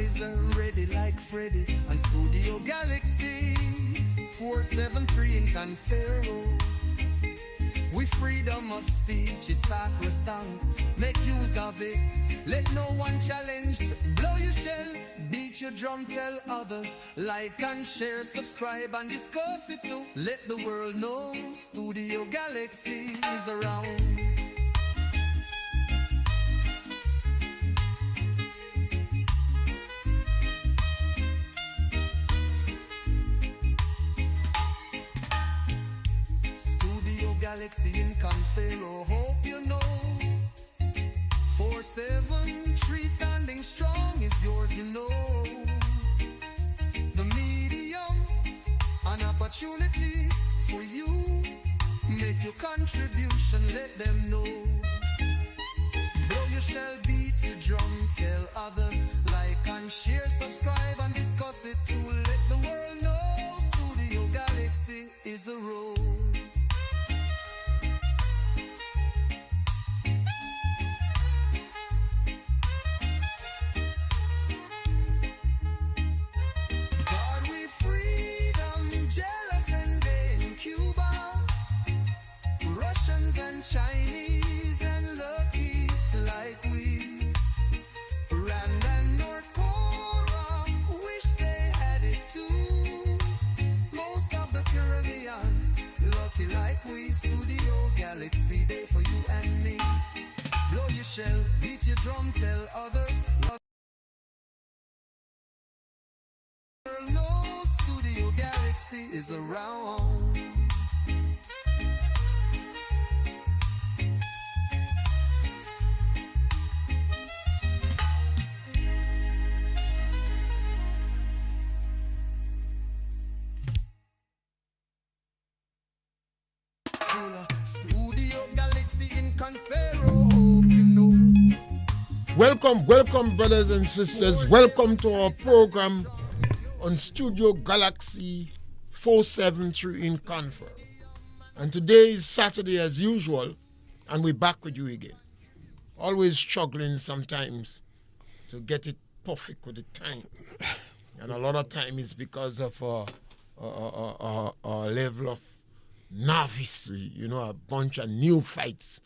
advisor, ready like Freddy, and Studio Galaxy 473 in Confero. We freedom of speech is sacrosanct. Make use of it. Let no one challenge. Blow your shell, beat your drum, tell others. Like and share, subscribe and discuss it too. Let the world know Studio Galaxy is around. Galaxy in Confero, hope you know. 473 standing strong is yours, you know. The medium, an opportunity for you. Make your contribution, let them know. Blow your shell, beat your drum, tell others. Like and share, subscribe and discuss it too. Let the world know Studio Galaxy is a road. Chinese and lucky like we. Rand and North Korea wish they had it too. Most of the Caribbean lucky like we. Studio Galaxy Day for you and me. Blow your shell, beat your drum, tell others. No, Studio Galaxy is around. Studio Galaxy in Confero, you know. Welcome, brothers and sisters. Welcome to our program on Studio Galaxy 473 in Confero. And today is Saturday as usual, and we're back with you again. Always struggling sometimes to get it perfect with the time. And a lot of time is because of our level of novicery, you know, a bunch of new fights,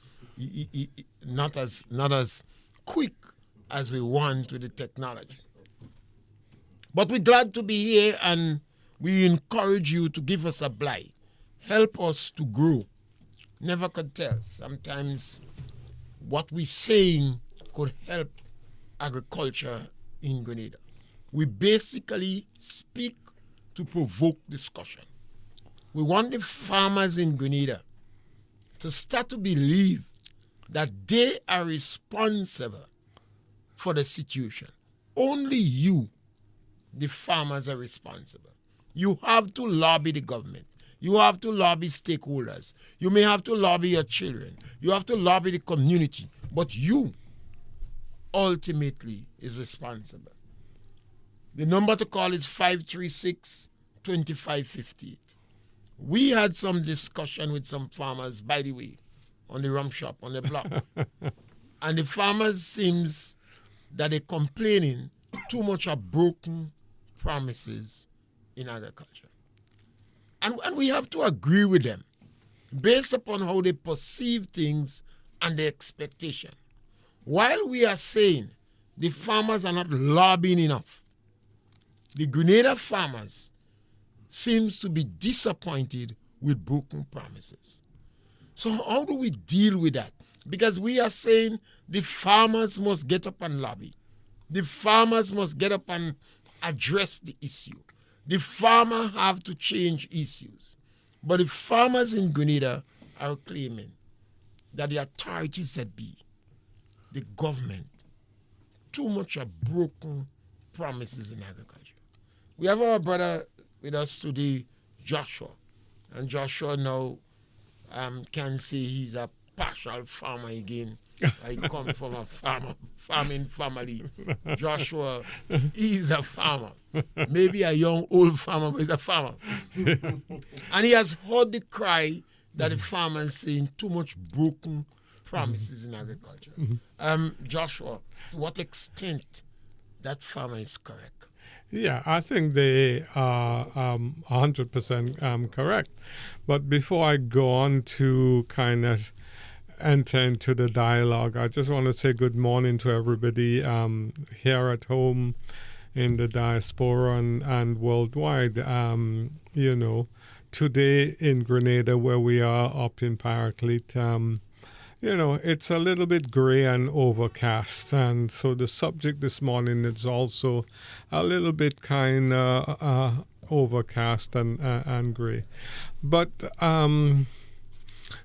not as quick as we want with the technology. But we're glad to be here, and we encourage you to give us a blight. Help us to grow. Never could tell. Sometimes what we're saying could help agriculture in Grenada. We basically speak to provoke discussion. We want the farmers in Grenada to start to believe that they are responsible for the situation. Only you, the farmers, are responsible. You have to lobby the government. You have to lobby stakeholders. You may have to lobby your children. You have to lobby the community. But you, ultimately, is responsible. The number to call is 536-2558. We had some discussion with some farmers, by the way, on the rum shop, on the block. And the farmers seems that they're complaining too much of broken promises in agriculture. And we have to agree with them based upon how they perceive things and their expectation. While we are saying the farmers are not lobbying enough, the Grenada farmers seems to be disappointed with broken promises. So how do we deal with that? Because we are saying the farmers must get up and lobby. The farmers must get up and address the issue. The farmer have to change issues. But the farmers in Grenada are claiming that the authorities that be, the government, too much of broken promises in agriculture. We have our brother with us today, Joshua. And Joshua now can say he's a partial farmer again. I come from a farming family. Joshua, he's a farmer. Maybe a young, old farmer, but he's a farmer. And he has heard the cry that the farmers saying too much broken promises in agriculture. Joshua, to what extent that farmer is correct. Yeah, I think they are 100% correct. But before I go on to kind of enter into the dialogue, I just want to say good morning to everybody here at home, in the diaspora, and worldwide. Today in Grenada, where we are up in Paraclete, it's a little bit gray and overcast. And so the subject this morning is also a little bit kind of overcast and gray. But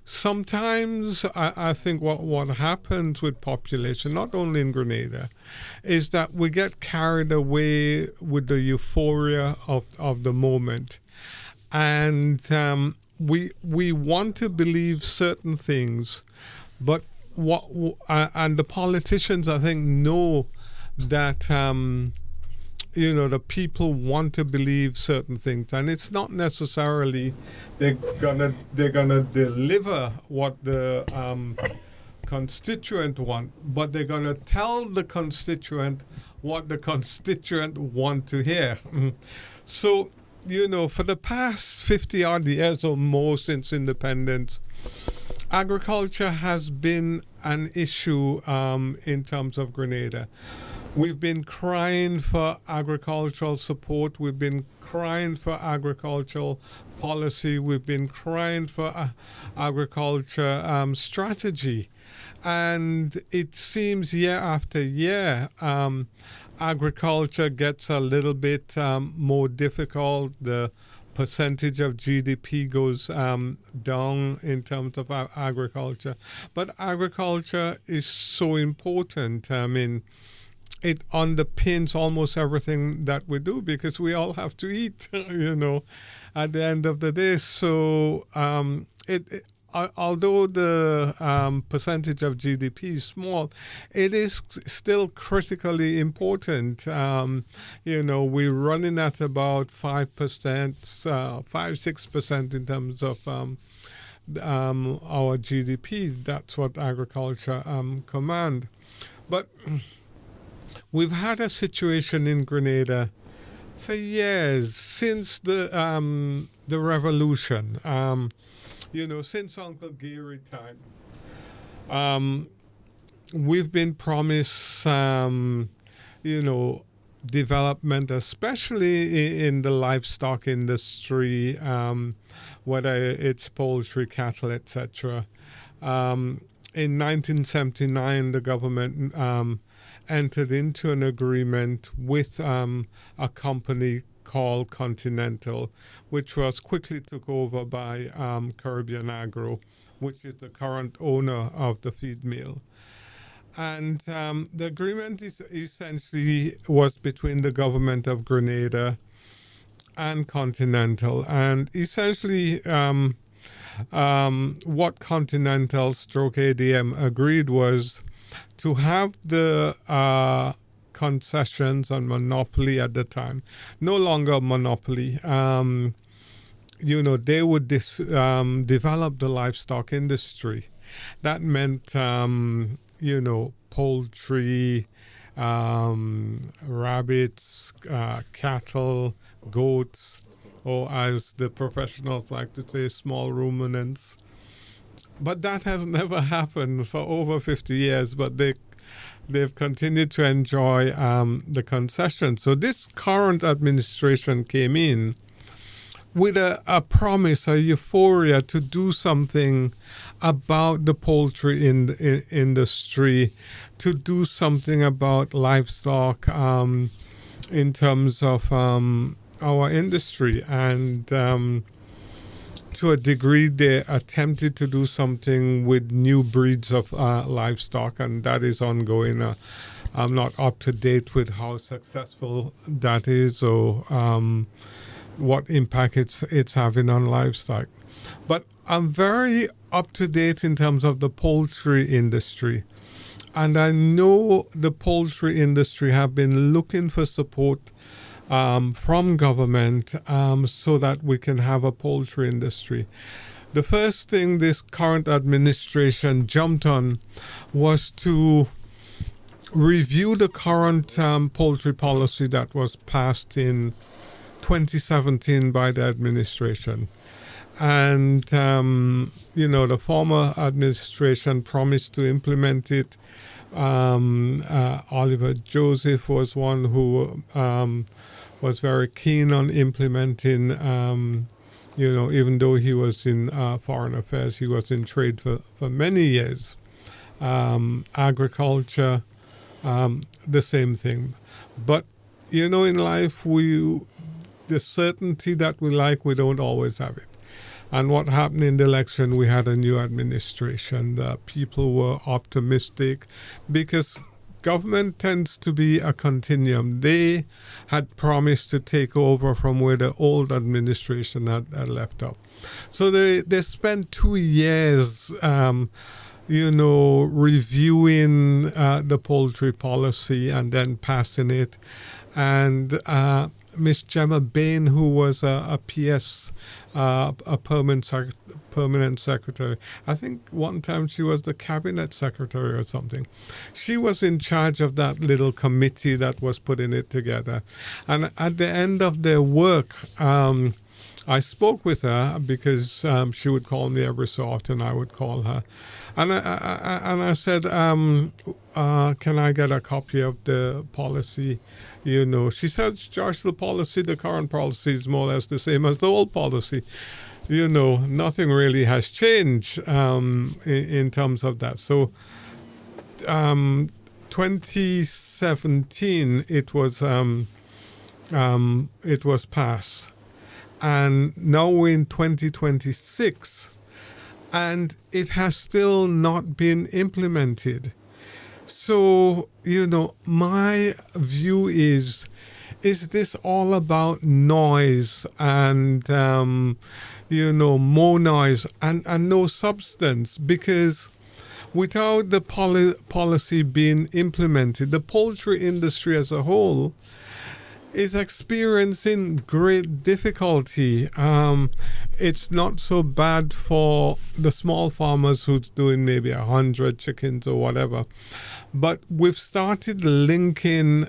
sometimes I think what happens with population, not only in Grenada, is that we get carried away with the euphoria of the moment. And we want to believe certain things, but and the politicians, I think, know that the people want to believe certain things, and it's not necessarily they're gonna deliver what the constituent want, but they're gonna tell the constituent what the constituent want to hear. So, for the past 50 odd years or more since independence, agriculture has been an issue in terms of Grenada. We've been crying for agricultural support. We've been crying for agricultural policy. We've been crying for agriculture strategy. And it seems year after year, agriculture gets a little bit more difficult. The percentage of GDP goes down in terms of agriculture. But agriculture is so important. I mean, it underpins almost everything that we do, because we all have to eat, at the end of the day. So although the percentage of GDP is small, it is still critically important. We're running at about 5%, 5-6% in terms of our GDP. That's what agriculture command. But we've had a situation in Grenada for years, since the revolution. Since Uncle Gary time, we've been promised, development, especially in the livestock industry, whether it's poultry, cattle, etc. In 1979, the government entered into an agreement with a company called Continental, which was quickly took over by Caribbean Agro, which is the current owner of the feed mill. And the agreement essentially was between the government of Grenada and Continental. And essentially what Continental stroke ADM agreed was to have the concessions and monopoly at the time, no longer monopoly. They would develop the livestock industry. That meant, poultry, rabbits, cattle, goats, or as the professionals like to say, small ruminants. But that has never happened for over 50 years, but they've continued to enjoy the concession. So this current administration came in with a promise, a euphoria to do something about the poultry industry, to do something about livestock in terms of our industry. And to a degree, they attempted to do something with new breeds of livestock, and that is ongoing. I'm not up to date with how successful that is, or what impact it's having on livestock. But I'm very up to date in terms of the poultry industry. And I know the poultry industry have been looking for support from government so that we can have a poultry industry. The first thing this current administration jumped on was to review the current poultry policy that was passed in 2017 by the administration. And, the former administration promised to implement it. Oliver Joseph was one who was very keen on implementing, even though he was in foreign affairs, he was in trade for many years. Agriculture, the same thing. But, in life, the certainty that we like, we don't always have it. And what happened in the election, we had a new administration. The people were optimistic because government tends to be a continuum. They had promised to take over from where the old administration had left off. So they spent 2 years, reviewing the poultry policy and then passing it. And Miss Gemma Bain, who was a PS, a permanent secretary. I think one time she was the cabinet secretary or something. She was in charge of that little committee that was putting it together. And at the end of their work, I spoke with her because she would call me every so often. I would call her. And I said, can I get a copy of the policy? She said, Josh, the current policy is more or less the same as the old policy. Nothing really has changed in terms of that. So 2017, it was passed. And now we're in 2026, and it has still not been implemented. So, my view is this all about noise and, more noise and no substance? Because without the policy being implemented, the poultry industry as a whole is experiencing great difficulty. It's not so bad for the small farmers who's doing maybe 100 chickens or whatever. But we've started linking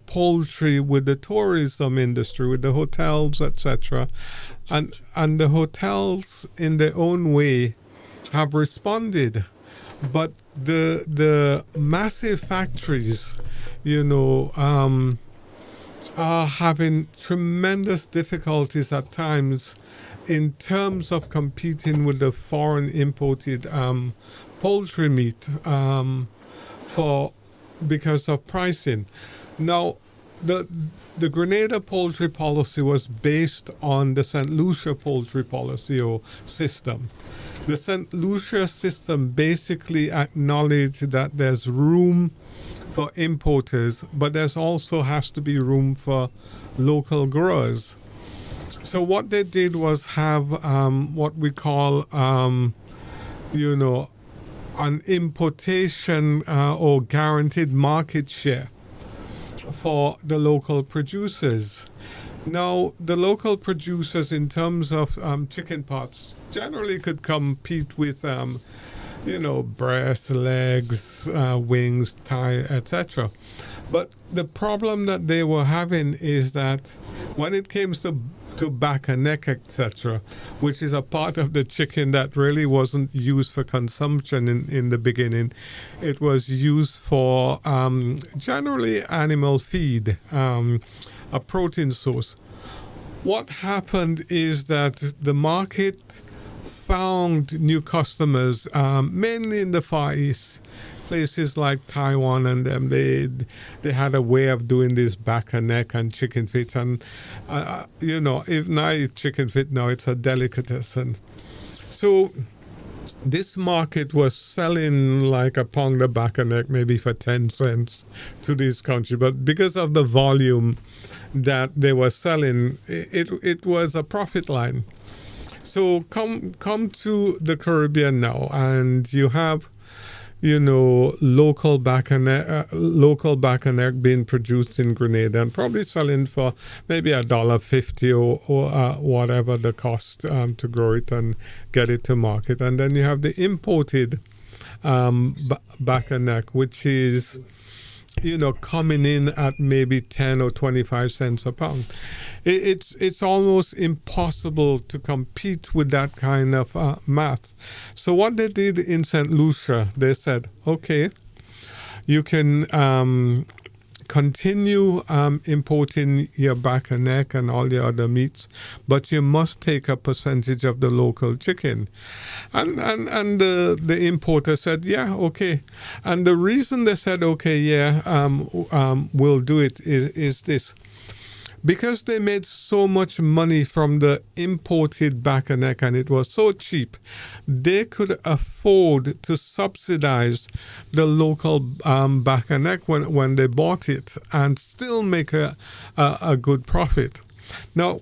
poultry with the tourism industry, with the hotels, etc. And the hotels, in their own way, have responded. But the massive factories, are having tremendous difficulties at times in terms of competing with the foreign imported poultry meat because of pricing. Now, the Grenada poultry policy was based on the St. Lucia poultry policy or system. The St. Lucia system basically acknowledged that there's room for importers, but there's also has to be room for local growers. So what they did was have what we call, an importation or guaranteed market share for the local producers. Now, the local producers, in terms of chicken parts, generally could compete with breast, legs, wings, thigh, etc. But the problem that they were having is that when it came to back and neck, etc., which is a part of the chicken that really wasn't used for consumption in the beginning, it was used for generally animal feed, a protein source. What happened is that the market found new customers, mainly in the Far East, places like Taiwan, and them. They had a way of doing this back and neck and chicken feet, and if not eat chicken feet now, it's a delicatessen. So this market was selling like a pound of back and neck, maybe for 10 cents to this country, but because of the volume that they were selling, it was a profit line. So come to the Caribbean now, and you have, local back and neck being produced in Grenada and probably selling for maybe $1.50 or whatever the cost to grow it and get it to market. And then you have the imported back and neck, which is coming in at maybe 10 or 25 cents a pound. It's almost impossible to compete with that kind of math. So what they did in St. Lucia, they said, okay, you can continue importing your back and neck and all the other meats, but you must take a percentage of the local chicken. And the importer said, yeah, okay. And the reason they said, okay, yeah, we'll do it is this. Because they made so much money from the imported back and neck and it was so cheap, they could afford to subsidize the local back and neck when they bought it and still make a good profit. Now,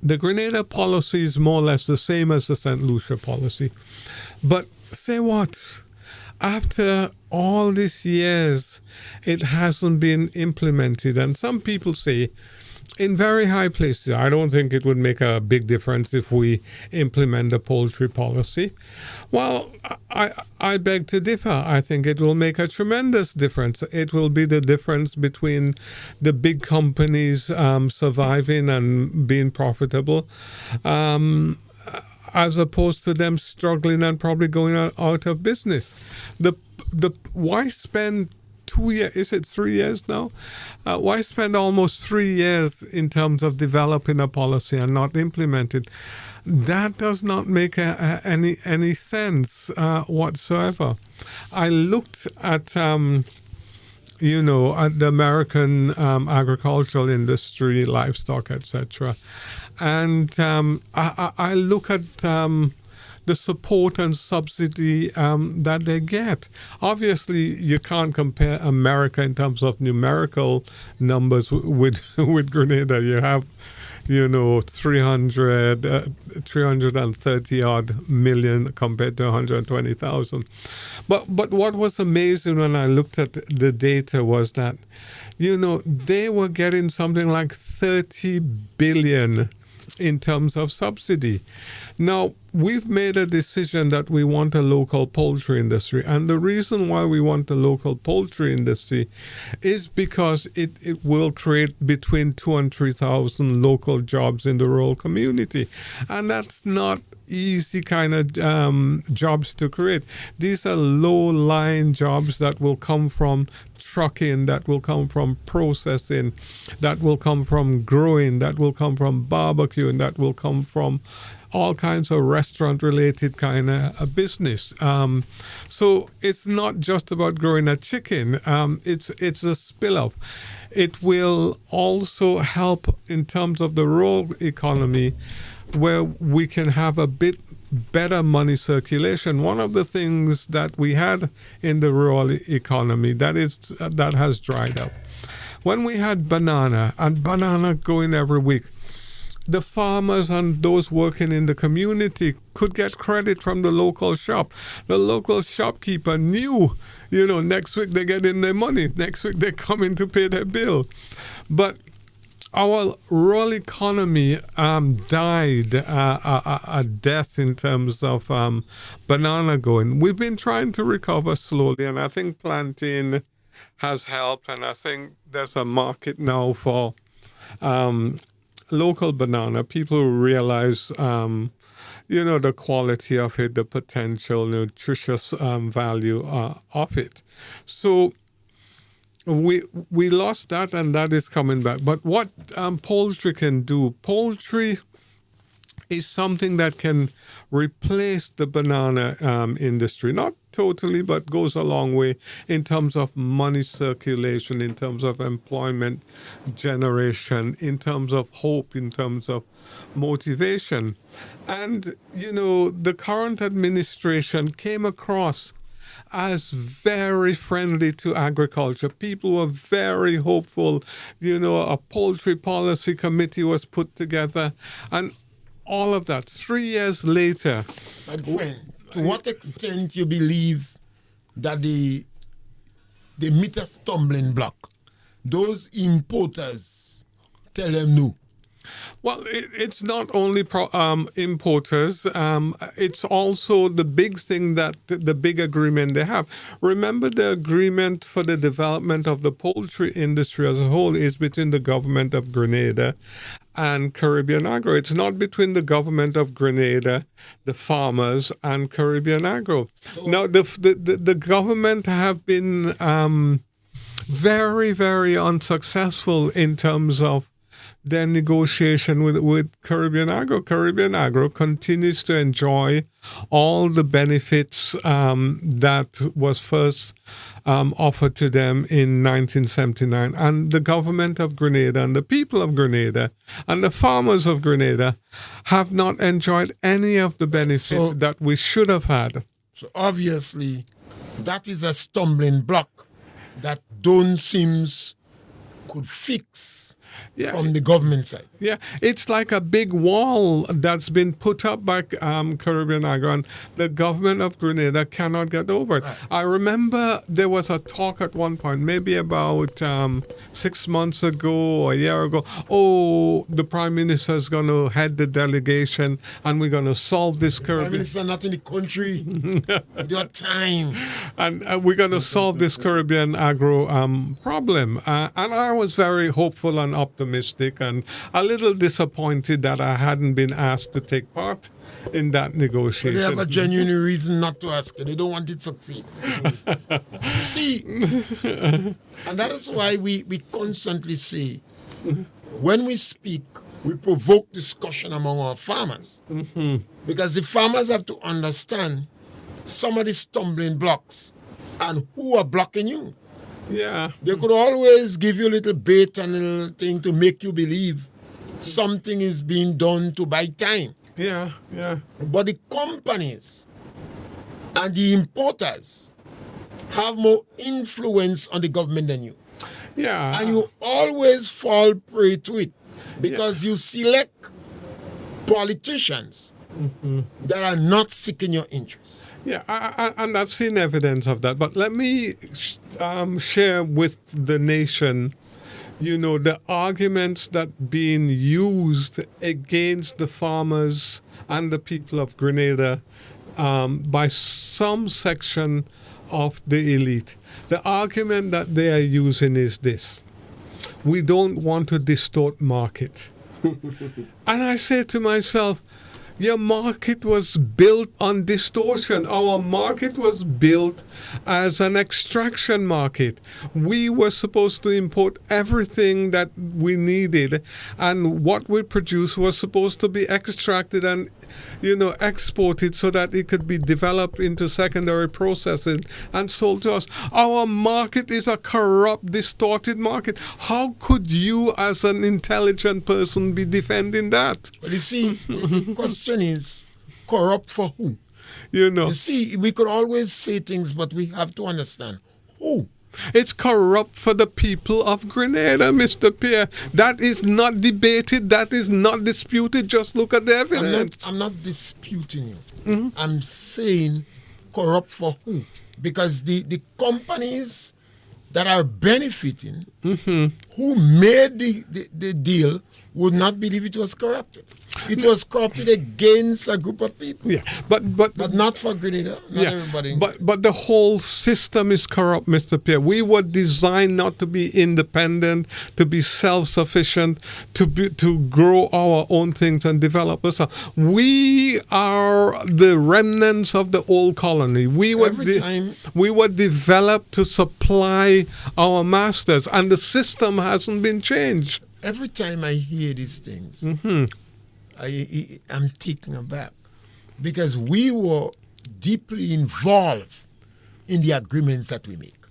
the Grenada policy is more or less the same as the St. Lucia policy. But say what? After all these years, it hasn't been implemented. And some people say, in very high places, I don't think it would make a big difference if we implement the poultry policy. Well, I beg to differ. I think it will make a tremendous difference. It will be the difference between the big companies surviving and being profitable, as opposed to them struggling and probably going out of business. Why spend 2 years? Is it 3 years now? Why spend almost 3 years in terms of developing a policy and not implement it? That does not make any sense whatsoever. I looked at at the American agricultural industry, livestock, etc. And I look at the support and subsidy that they get. Obviously, you can't compare America in terms of numerical numbers with Grenada. You have, 330 odd million compared to 120,000. But what was amazing when I looked at the data was that, they were getting something like 30 billion in terms of subsidy. Now, we've made a decision that we want a local poultry industry. And the reason why we want a local poultry industry is because it will create between 2,000 and 3,000 local jobs in the rural community. And that's not easy kind of jobs to create. These are low-lying jobs that will come from trucking, that will come from processing, that will come from growing, that will come from barbecuing, that will come from all kinds of restaurant-related kind of business. So it's not just about growing a chicken. It's a spill-off. It will also help in terms of the rural economy, where we can have a bit better money circulation. One of the things that we had in the rural economy that has dried up. When we had banana going every week, the farmers and those working in the community could get credit from the local shop. The local shopkeeper knew, next week they get in their money. Next week they come in to pay their bill. But our rural economy died a death in terms of banana going. We've been trying to recover slowly, and I think planting has helped, and I think there's a market now for local banana. People realize, the quality of it, the potential nutritious value of it. So we lost that, and that is coming back. But what poultry can do, poultry is something that can replace the banana industry. Not totally, but goes a long way in terms of money circulation, in terms of employment generation, in terms of hope, in terms of motivation. And, the current administration came across as very friendly to agriculture. People were very hopeful. A poultry policy committee was put together, and all of that. 3 years later. My friend, to what extent you believe that they meet a stumbling block? Those importers tell them no. Well, it's not only importers. It's also the big thing that the big agreement they have. Remember, the agreement for the development of the poultry industry as a whole is between the government of Grenada and Caribbean Agro. It's not between the government of Grenada, the farmers, and Caribbean Agro. Now, the government have been very, very unsuccessful in terms of their negotiation with Caribbean Agro. Caribbean Agro continues to enjoy all the benefits that was first offered to them in 1979. And the government of Grenada and the people of Grenada and the farmers of Grenada have not enjoyed any of the benefits that we should have had. So obviously, that is a stumbling block that Don Sims could fix from the government side. Yeah, it's like a big wall that's been put up by Caribbean Agro, and the government of Grenada cannot get over it. Right. I remember there was a talk at one point, maybe about 6 months ago or a year ago. Oh, the Prime Minister is going to head the delegation, and we're going to solve this Caribbean. Prime Minister not in the country. Your time. And we're going to solve this Caribbean Agro problem. And I was very hopeful and optimistic and a little disappointed that I hadn't been asked to take part in that negotiation. But they have a genuine reason not to ask you. They don't want it to succeed. See, and that is why we constantly say, when we speak, we provoke discussion among our farmers. Because the farmers have to understand some of the stumbling blocks and who are blocking you. Yeah. They could always give you a little bait and a little thing to make you believe something is being done to buy time. Yeah. But the companies and the importers have more influence on the government than you. Yeah. And you always fall prey to it because you select politicians that are not seeking your interests. Yeah, and I've seen evidence of that. But let me share with the nation, the arguments that being used against the farmers and the people of Grenada by some section of the elite. The argument that they are using is this: we don't want to distort market. And I say to myself, your market was built on distortion. Our market was built as an extraction market. We were supposed to import everything that we needed, and what we produced was supposed to be extracted and exported so that it could be developed into secondary processing and sold to us. Our market is a corrupt, distorted market. How could you, as an intelligent person, be defending that? Well, you see, the question is, corrupt for who? You see, we could always say things, but we have to understand who. It's corrupt for the people of Grenada, Mr. Pierre. That is not debated. That is not disputed. Just look at the evidence. I'm not disputing you. I'm saying corrupt for who? Because the companies that are benefiting, who made the deal, would not believe it was corrupted. It was corrupted against a group of people. Yeah, but not for Grenada. Not everybody. But the whole system is corrupt, Mr. Pierre. We were designed not to be independent, to be self-sufficient, to grow our own things and develop ourselves. We are the remnants of the old colony. We were developed to supply our masters, and the system hasn't been changed. Every time I hear these things, I'm taken aback because we were deeply involved in the agreements that we make.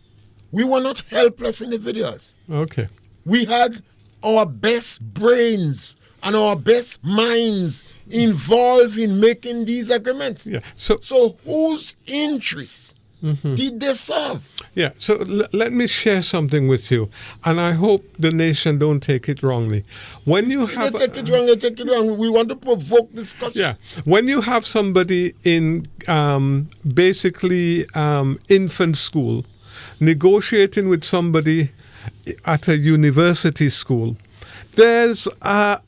We were not helpless individuals. Okay. We had our best brains and our best minds involved in making these agreements. Yeah. So whose interests did they serve? Yeah, so let me share something with you, and I hope the nation don't take it wrongly. When you have they take it wrong. We want to provoke discussion. Yeah, when you have somebody in basically infant school negotiating with somebody at a university school, there's a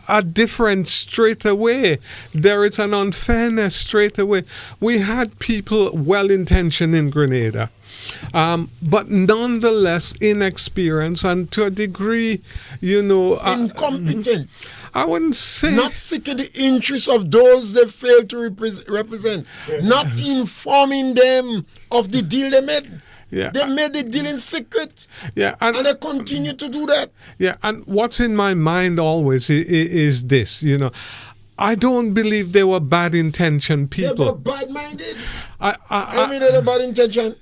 a difference straight away. There is an unfairness straight away. We had people well-intentioned in Grenada, but nonetheless inexperienced and to a degree, Incompetent. I wouldn't say Not seeking the interests of those they fail to represent. Not informing them of the deal they made. Yeah. They made the deal in secret. Yeah, And they continue to do that. yeah, and what's in my mind always is this, I don't believe they were bad-intentioned They were people. bad-minded. I They had a bad intention.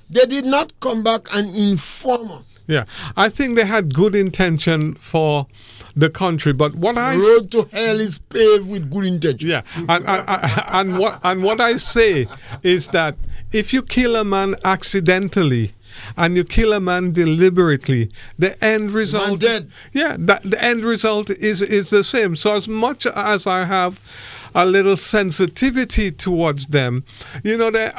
They did not come back and inform us. yeah, I think they had good intention for the country, but what I Road to hell is paved with good intention. yeah, and what I say is that if you kill a man accidentally and you kill a man deliberately, the end result dead. yeah, the end result is the same. So as much as I have a little sensitivity towards them, they,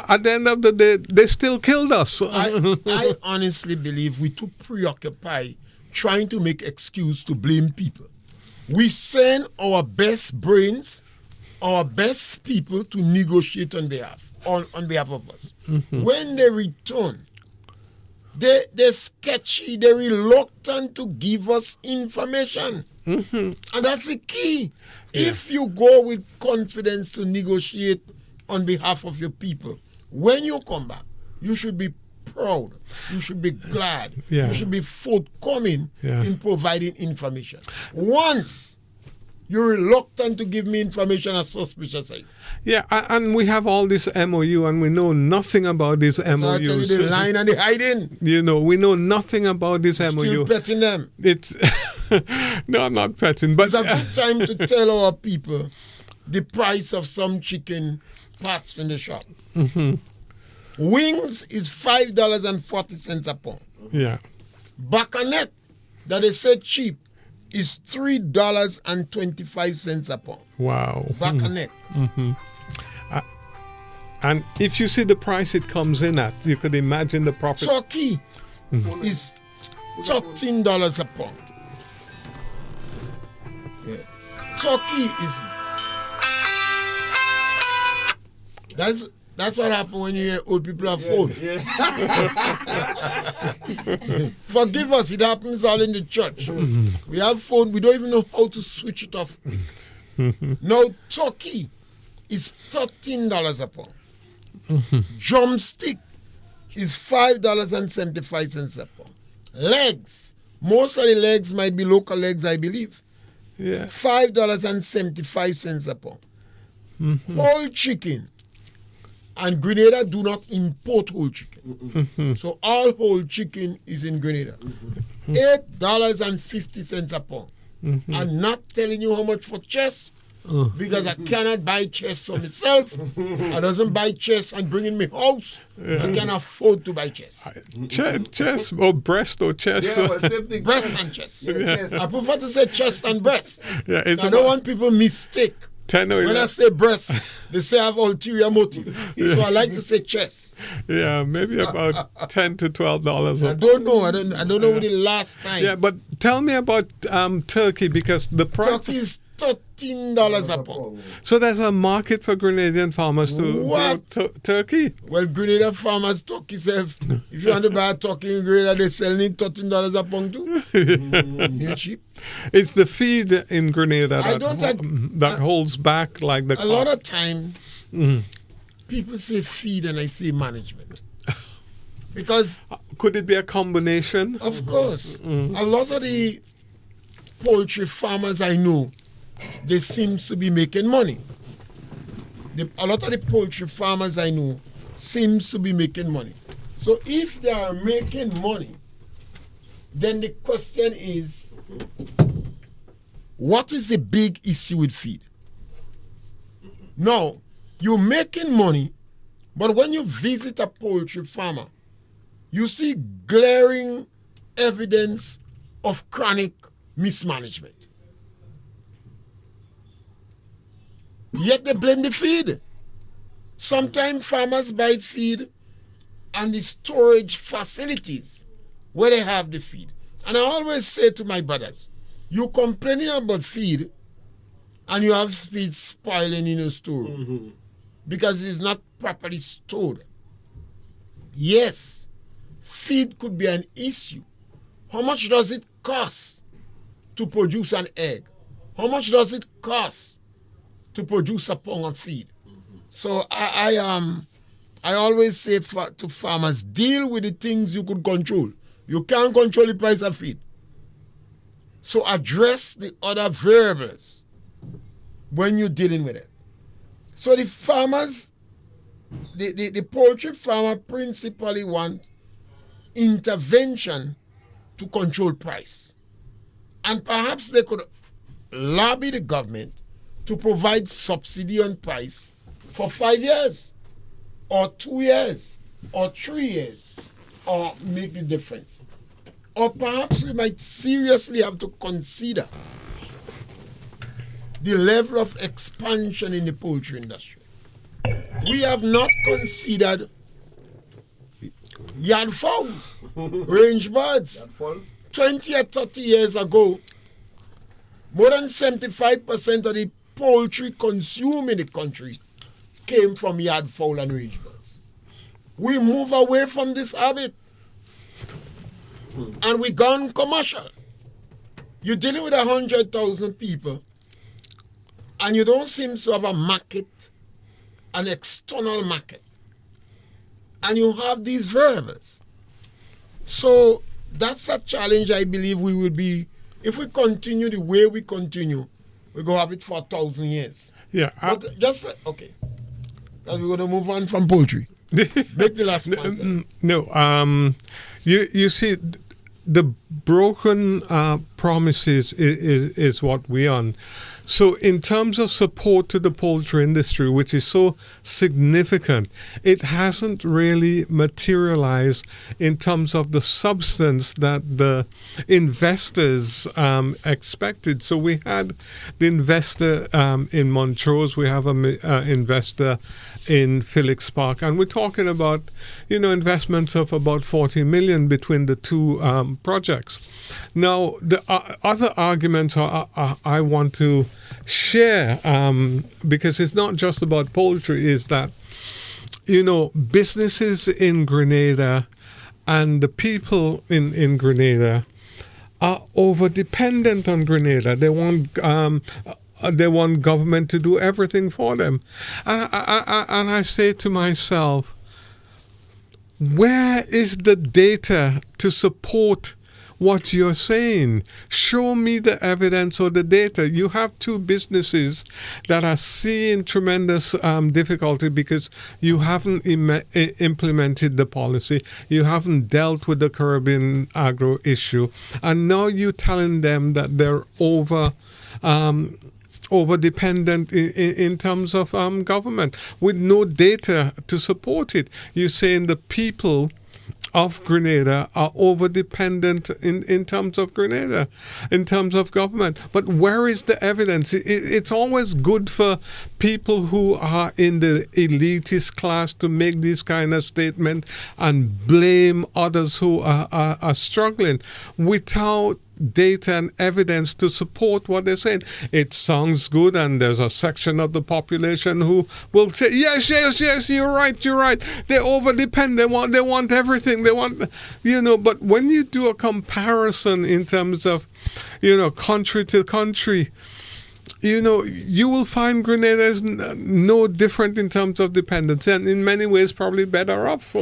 at the end of the day, they still killed us. I honestly believe we too preoccupied trying to make excuse to blame people. We send our best brains, our best people to negotiate on behalf of us. When they return, they're sketchy, they're reluctant to give us information. And that's the key. If you go with confidence to negotiate on behalf of your people, when you come back, you should be proud. You should be glad. Yeah. You should be forthcoming Yeah. in providing information. Once you're reluctant to give me information, as suspicious I. Yeah, and we have all this MOU, and we know nothing about this So I tell you MOU. the line and the hiding. We know nothing about this Still MOU. petting them. It's no, I'm not petting, but It's a good time to tell our people the price of some chicken parts in the shop. Wings is $5.40 a pound. yeah, Back a neck that they said cheap is $3.25 a pound. wow. Back a neck. And if you see the price it comes in at, you could imagine the profit. Turkey is $13 a pound. Yeah. Turkey is. That's what happens when you hear old people have phones. Forgive us, it happens all in the church. We have phone, we don't even know how to switch it off. Now, turkey is $13 a pound. Drumstick is $5.75 a pound. Legs, most of the legs might be local legs, I believe. Yeah. $5.75 a pound. Whole chicken. And Grenada do not import whole chicken. So all whole chicken is in Grenada. $8.50 a pound. I'm not telling you how much for chest, because I cannot buy chest for myself. I doesn't buy chest and bring in my house. I can afford to buy chest. Chest or breast or chest. Yeah, but same thing. Breast and chest. Yes. I prefer to say chest and breast. Yeah, it's I don't want people mistake. 10 or When I 11. say breast, they say I have ulterior motive. So I like to say chest. Yeah, maybe about $10 to $12. I don't know. I don't know the last time. Yeah, but tell me about turkey, because the price. Turkey is $13 a pound. So there's a market for Grenadian farmers to What? grow turkey. Well, Grenada farmers turkey self. If you want to buy a turkey in Grenada, they selling it $13 a pound too. You're cheap. It's the feed in Grenada I that, don't like- that holds back like the A lot cost. of time, people say feed and I say management. Because, Could it be a combination? of course, a lot of the poultry farmers I know, they seem to be making money. A lot of the poultry farmers I know seems to be making money. So if they are making money, then the question is, what is the big issue with feed? Now, you're making money, but when you visit a poultry farmer, you see glaring evidence of chronic mismanagement. Yet they blame the feed. Sometimes farmers buy feed and the storage facilities where they have the feed. And I always say to my brothers, You complaining about feed and you have feed spoiling in your store because it's not properly stored. Yes, feed could be an issue. How much does it cost to produce an egg? How much does it cost to produce a pound of feed? So I always say to farmers, deal with the things you could control. You can't control the price of feed. So address the other variables when you're dealing with it. So the farmers, the poultry farmer principally want intervention to control price. And perhaps they could lobby the government to provide subsidy on price for 5 years, or 2 years, or 3 years, or make the difference. Or perhaps we might seriously have to consider the level of expansion in the poultry industry. We have not considered yard fowls, range birds. 20 or 30 years ago, more than 75% of the poultry consumed in the country came from yard fowl and range birds. We move away from this habit and we gone commercial. You're dealing with 100,000 people and you don't seem to have a market, an external market. And you have these variables. So that's a challenge I believe we will be, if we continue the way we continue, we're going to have it for 1,000 years. Yeah. But just, okay. Now we're going to move on from poultry. Make the last point. No, you see, the broken promises is what we're on. So in terms of support to the poultry industry, which is so significant, it hasn't really materialized in terms of the substance that the investors expected. So we had the investor in Montrose, we have an investor in Felix Park, and we're talking about, investments of about 40 million between the two projects. Now, the other arguments I want to share, because it's not just about poultry, is that, businesses in Grenada and the people in Grenada are over dependent on Grenada. They want government to do everything for them. And I say to myself, where is the data to support what you're saying? Show me the evidence or the data. You have two businesses that are seeing tremendous difficulty because you haven't implemented the policy. You haven't dealt with the Caribbean agro issue. And now you're telling them that they're over-dependent in terms of government with no data to support it. You're saying the people of Grenada are over-dependent in terms of Grenada, in terms of government. But where is the evidence? It's always good for people who are in the elitist class to make this kind of statement and blame others who are struggling without data and evidence to support what they're saying. It sounds good, and there's a section of the population who will say, yes, you're right. They're over-dependent. They want everything. They want, but when you do a comparison in terms of, country to country, you will find Grenada is no different in terms of dependence, and in many ways probably better off.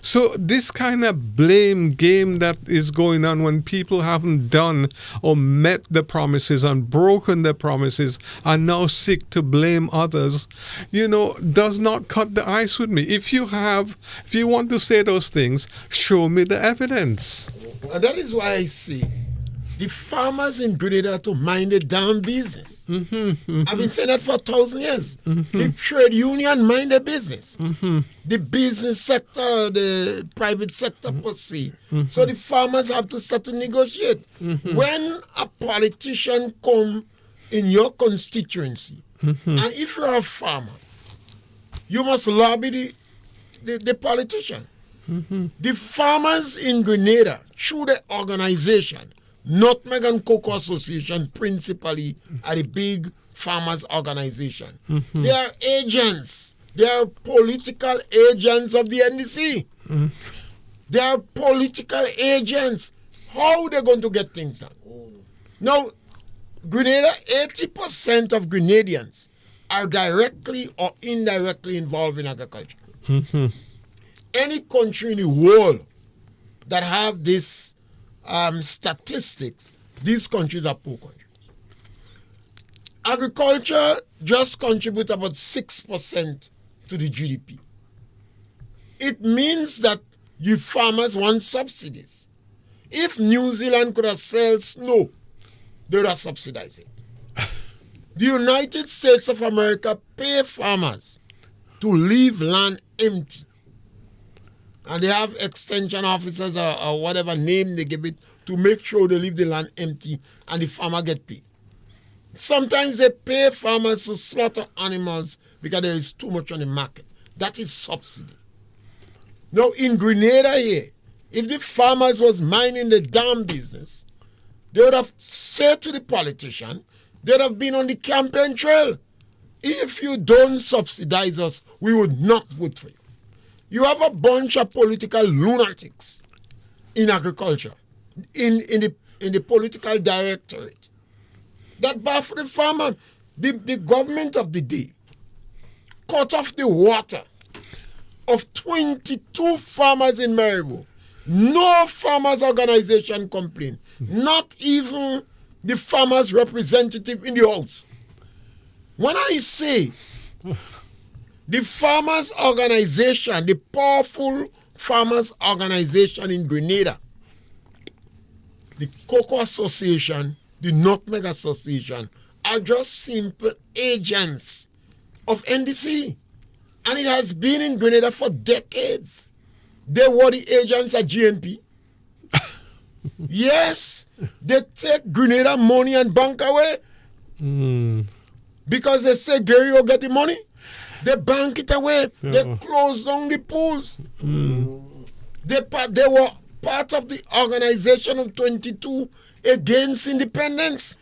So this kind of blame game that is going on when people haven't done or met the promises and broken the promises and now seek to blame others, does not cut the ice with me. If you want to say those things, show me the evidence. And that is why I say the farmers in Grenada to mind the damn business. I've been saying that for 1,000 years. The trade union mind the business. The business sector, the private sector per se. So the farmers have to start to negotiate. When a politician come in your constituency, and if you're a farmer, you must lobby the politician. The farmers in Grenada, through the organization, Nutmeg and Cocoa Association principally are the big farmers organization. They are agents. They are political agents of the NDC. They are political agents. How are they going to get things done? Now, Grenada, 80% of Grenadians are directly or indirectly involved in agriculture. Any country in the world that have this statistics, these countries are poor countries. Agriculture just contributes about 6% to the GDP. It means that you farmers want subsidies. If New Zealand could have sold snow, they would have subsidized it. The United States of America pay farmers to leave land empty. And they have extension officers or whatever name they give it to make sure they leave the land empty and the farmer get paid. Sometimes they pay farmers to slaughter animals because there is too much on the market. That is subsidy. Now in Grenada here, if the farmers was minding the dam business, they would have said to the politician, they would have been on the campaign trail. If you don't subsidize us, we would not vote for you. You have a bunch of political lunatics in agriculture, in the political directorate. That baffle the farmer. The government of the day cut off the water of 22 farmers in Maribor. No farmers organization complained. Not even the farmers representative in the house. When I say the farmers organization, the powerful farmers organization in Grenada, the Cocoa Association, the Nutmeg Association, are just simple agents of NDC. And it has been in Grenada for decades. They were the agents at GNP. Yes, they take Grenada money and bank away. Because they say Gary will get the money. They bank it away. They close down the pools. They were part of the organization of 22 against independence.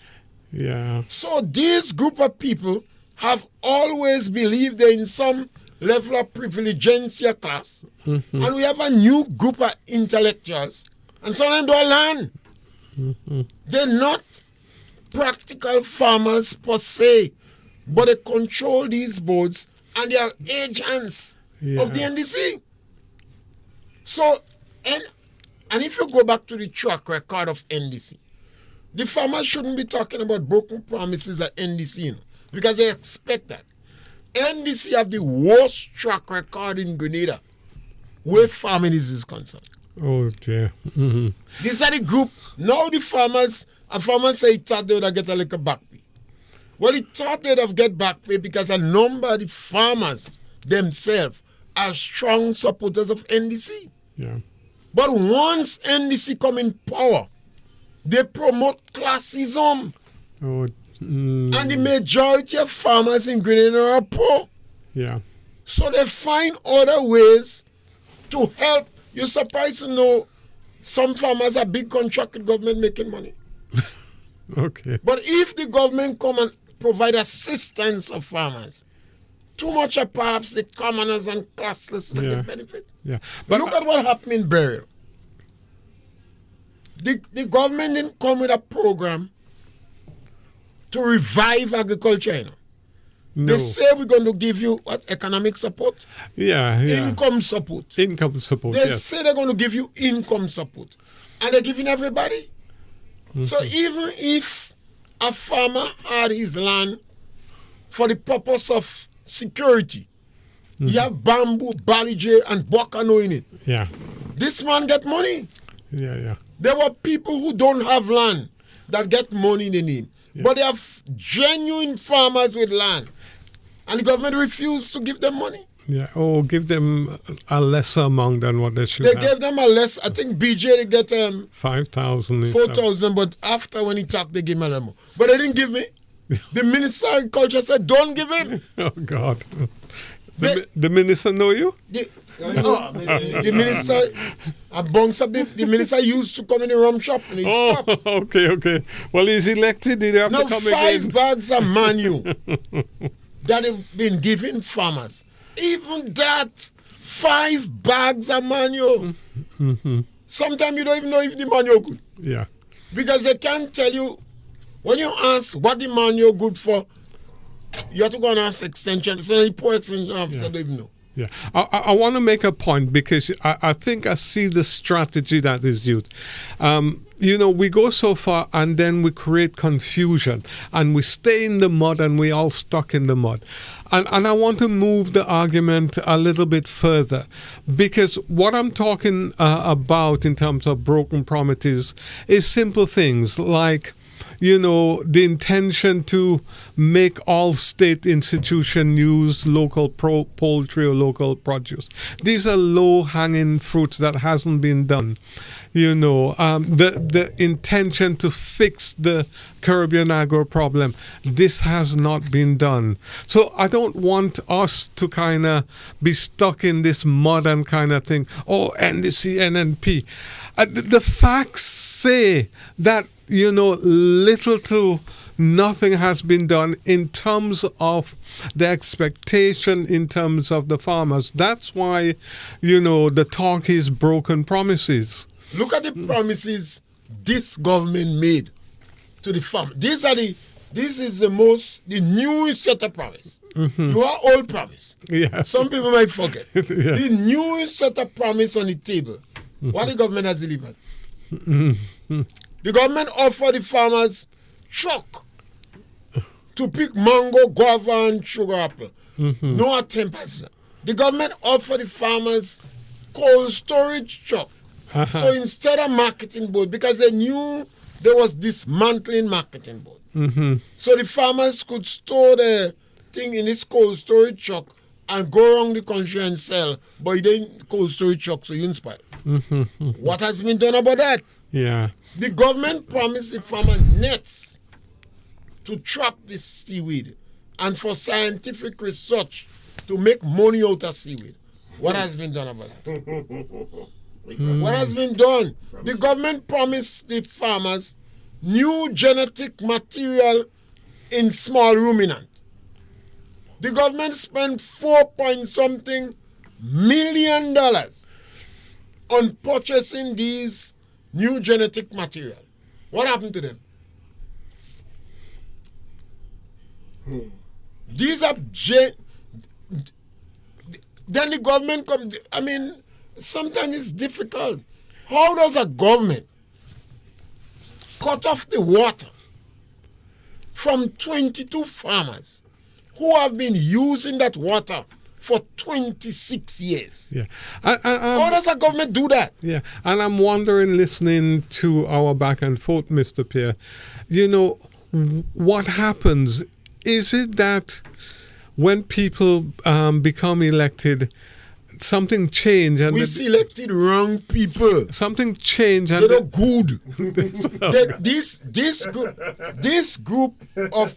Yeah. So this group of people have always believed they're in some level of privilegencia class. And we have a new group of intellectuals. And some of them don't learn. They're not practical farmers per se, but they control these boards and they are agents of the NDC. So, and if you go back to the track record of NDC, the farmers shouldn't be talking about broken promises at NDC, you know, because they expect that. NDC have the worst track record in Grenada where farming is concerned. Oh dear. These are the group. Now the farmers say he thought they would have get a little back pay. Well, he thought they'd have get back pay because a number of the farmers themselves are strong supporters of NDC. Yeah. But once NDC come in power, they promote classism. Oh. And the majority of farmers in Grenada are poor. Yeah. So they find other ways to help. You're surprised to know some farmers are big contract with government making money. Okay. But if the government come and provide assistance of farmers, too much of perhaps the commoners and classless will get benefit. Yeah. But look at what happened in Burial. The government didn't come with a program to revive agriculture, you know. no. They say we're going to give you what, economic support? Yeah. Income support. Income support, They yes. say they're going to give you income support. And they're giving everybody. So even if a farmer had his land for the purpose of security, you have bamboo, balije, and bokano in it. Yeah. This man get money. Yeah. There were people who don't have land that get money in the name. Yeah. But they have genuine farmers with land. And the government refused to give them money. Yeah. Or give them a lesser amount than what they should They have. gave them a less, I think BJ they get 5,000. 4,000, but after when he talked, they gave me a little more. But they didn't give me. The Minister of Agriculture said, don't give him. Oh, God. The minister know you? The minister, a bounce up the minister used to come in the rum shop and he stopped. Okay. Well, he's elected. He have Now to come 5 again. bags of manu that have been given farmers. Even that, 5 bags of manu. Sometimes you don't even know if the manu good. Yeah. Because they can't tell you, when you ask what the manu good for, you have to go and ask extension. So the poor extension officer don't even know. Yeah, I want to make a point because I think I see the strategy that is used. We go so far and then we create confusion and we stay in the mud and we all stuck in the mud. And I want to move the argument a little bit further because what I'm talking about in terms of broken promises is simple things like the intention to make all state institutions use local poultry or local produce. These are low-hanging fruits that hasn't been done. The intention to fix the Caribbean agro problem, this has not been done. So I don't want us to kind of be stuck in this mud and kind of thing, NDC, NNP. The facts say that little to nothing has been done in terms of the expectation in terms of the farmers. That's why, the talk is broken promises. Look at the promises this government made to the farmer. This is the newest set of promise. You are old promise. Yeah. Some people might forget. Yeah. The newest set of promise on the table. What the government has delivered. The government offered the farmers truck to pick mango, guava, and sugar apple. No attempt has been. The government offered the farmers cold storage truck. So instead of marketing board, because they knew there was dismantling marketing board. So the farmers could store the thing in this cold storage truck and go around the country and sell, but it ain't cold storage truck, so you inspire. What has been done about that? Yeah. The government promised the farmer nets to trap this seaweed and for scientific research to make money out of seaweed. What has been done about that? What has been done? The government promised the farmers new genetic material in small ruminant. The government spent $4 million on purchasing these new genetic material. What happened to them? These are then the government comes. I mean, sometimes it's difficult. How does a government cut off the water from 22 farmers who have been using that water for 26 years? Yeah. How does a government do that? Yeah. And I'm wondering, listening to our back and forth, Mr. Pierre, what happens? Is it that when people become elected, something changed? And we selected wrong people. Something changed. And they're not good. This group of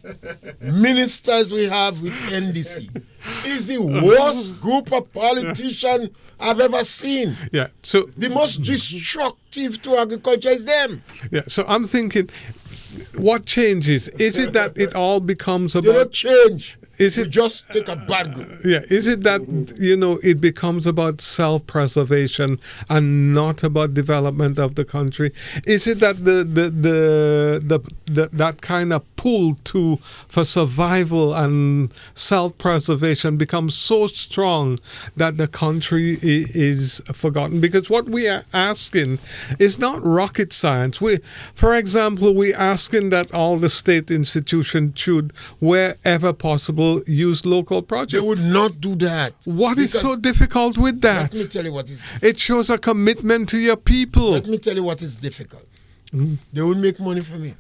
ministers we have with NDC is the worst group of politicians I've ever seen. Yeah. So the most destructive to agriculture is them. Yeah. So I'm thinking, what changes? Is it that it all becomes about? You don't change. Is it you just take a bad group? Yeah. Is it that it becomes about self-preservation and not about development of the country? Is it that that kind of pull for survival and self-preservation becomes so strong that the country is forgotten? Because what we are asking is not rocket science. For example, we're asking that all the state institutions should, wherever possible, use local produce. They would not do that. What is so difficult with that? Let me tell you what is difficult. It shows a commitment to your people. Let me tell you what is difficult. They would make money from it.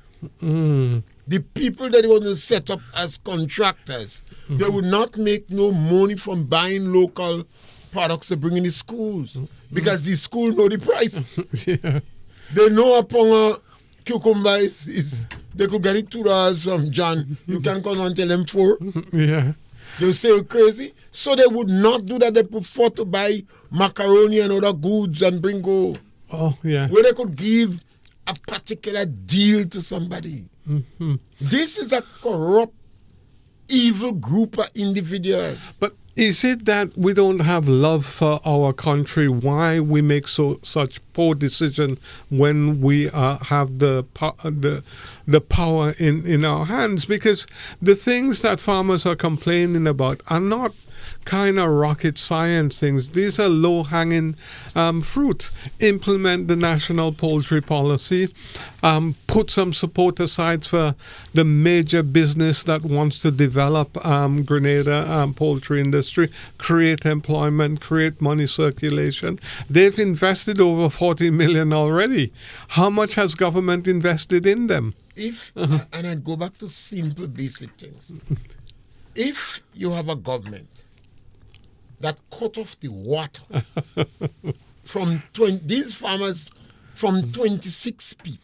The people that they want to set up as contractors, they would not make no money from buying local products to bring in the schools. Because the school know the price. Yeah. They know upon a cucumber they could get it $2 from John. You can come and tell them $4. Yeah. They'll say you're crazy. So they would not do that. They prefer to buy macaroni and other goods and bring go. Oh, yeah. Where they could give a particular deal to somebody. Mm-hmm. This is a corrupt, evil group of individuals. But is it that we don't have love for our country? Why we make such poor decision when we have the power in our hands? Because the things that farmers are complaining about are not kind of rocket science things. These are low-hanging fruits. Implement the national poultry policy. Put some support aside for the major business that wants to develop Grenada poultry industry, create employment, create money circulation. They've invested over 40 million already. How much has government invested in them? And I go back to simple, basic things. If you have a government that cut off the water from these farmers from 26 people,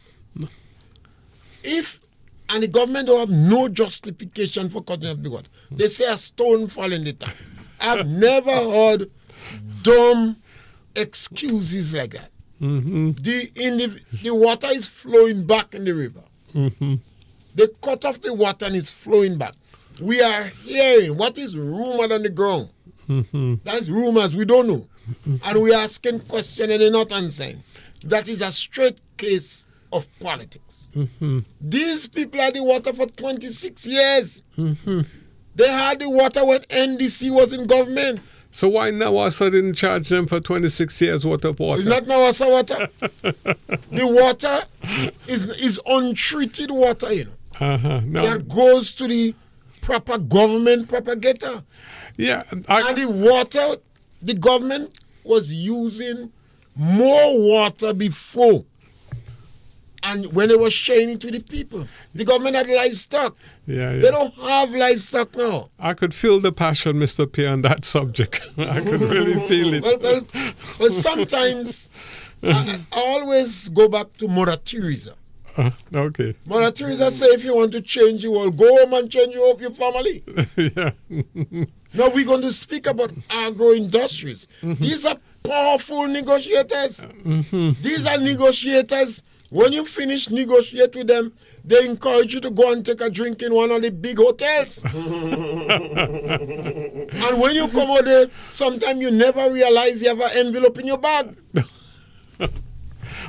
and the government don't have no justification for cutting off the water, they say a stone fall in the tank. I've never heard dumb excuses like that. Mm-hmm. The water is flowing back in the river. Mm-hmm. They cut off the water and it's flowing back. We are hearing what is rumored on the ground. Mm-hmm. That's rumors, we don't know. And we are asking questions and they're not answering. That is a straight case of politics. Mm-hmm. These people had the water for 26 years. Mm-hmm. They had the water when NDC was in government. So why Nawasa didn't charge them for 26 years worth of water? It's not Nawasa water. The water is untreated water, you know. Uh-huh. No. That goes to the proper government propagator. Yeah. And the water, the government was using more water before. And when they were sharing it with the people, the government had livestock. Yeah. They don't have livestock now. I could feel the passion, Mr. P, on that subject. I could really feel it. Well, sometimes I always go back to Mother Teresa. Okay. Mother Teresa say if you want to change your world, go home and change your family. Yeah. Now we're going to speak about agro-industries. Mm-hmm. These are powerful negotiators. Mm-hmm. These are negotiators. When you finish negotiate with them, they encourage you to go and take a drink in one of the big hotels. And when you come out there, sometimes you never realize you have an envelope in your bag.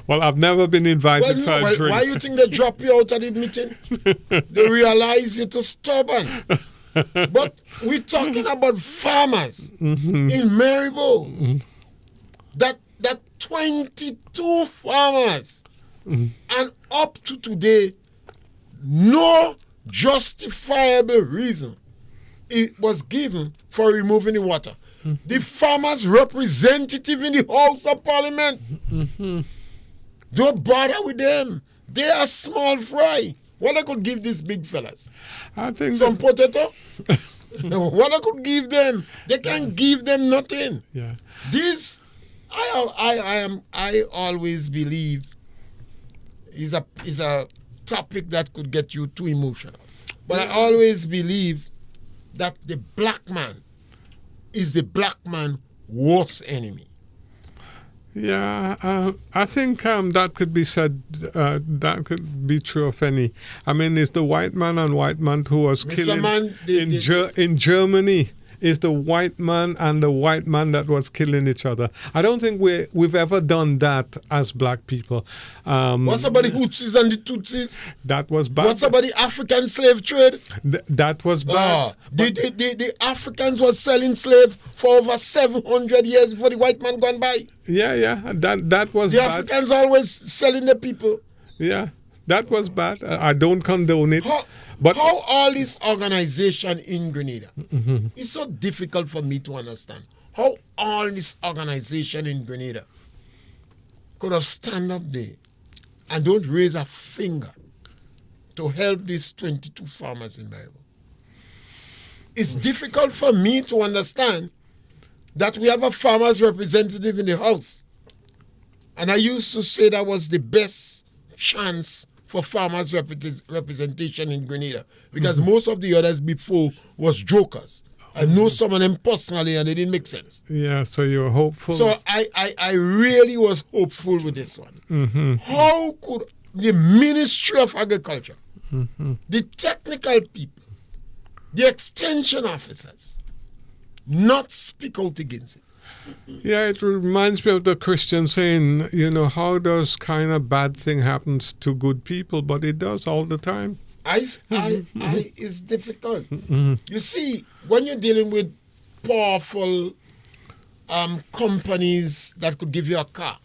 Well, I've never been invited for a drink. Why you think they drop you out of the meeting? They realize you're too stubborn. But we're talking about farmers in Maribor. That 22 farmers. And up to today, no justifiable reason it was given for removing the water. The farmers' representative in the House of Parliament. Don't bother with them. They are small fry. What I could give these big fellas? I think some potato. What I could give them? They can't give them nothing. Yeah. This I always believe is a topic that could get you too emotional. But I always believe that the black man is the black man's worst enemy. Yeah, I think that could be said, that could be true of any. I mean, it's the white man and white man who was killing in Germany. Is the white man and the white man that was killing each other. I don't think we've ever done that as black people. What's about the Hutsis and the Tutsis? That was bad. What's about the African slave trade? That was bad. The Africans were selling slaves for over 700 years before the white man gone by. Yeah. That was the bad. The Africans always selling the people. Yeah, that was bad. I don't condone it. How all this organization in Grenada, it's so difficult for me to understand. How all this organization in Grenada could have stand up there and don't raise a finger to help these 22 farmers in Maribor. It's difficult for me to understand that we have a farmers representative in the House. And I used to say that was the best chance for farmers' representation in Grenada, because most of the others before was jokers. I know some of them personally and it didn't make sense. Yeah, so you're hopeful. So I really was hopeful with this one. How could the Ministry of Agriculture, the technical people, the extension officers not speak out against it? Yeah, it reminds me of the Christian saying, you know, how does kind of bad thing happens to good people, but it does all the time. It's difficult. You see, when you're dealing with powerful companies that could give you a car,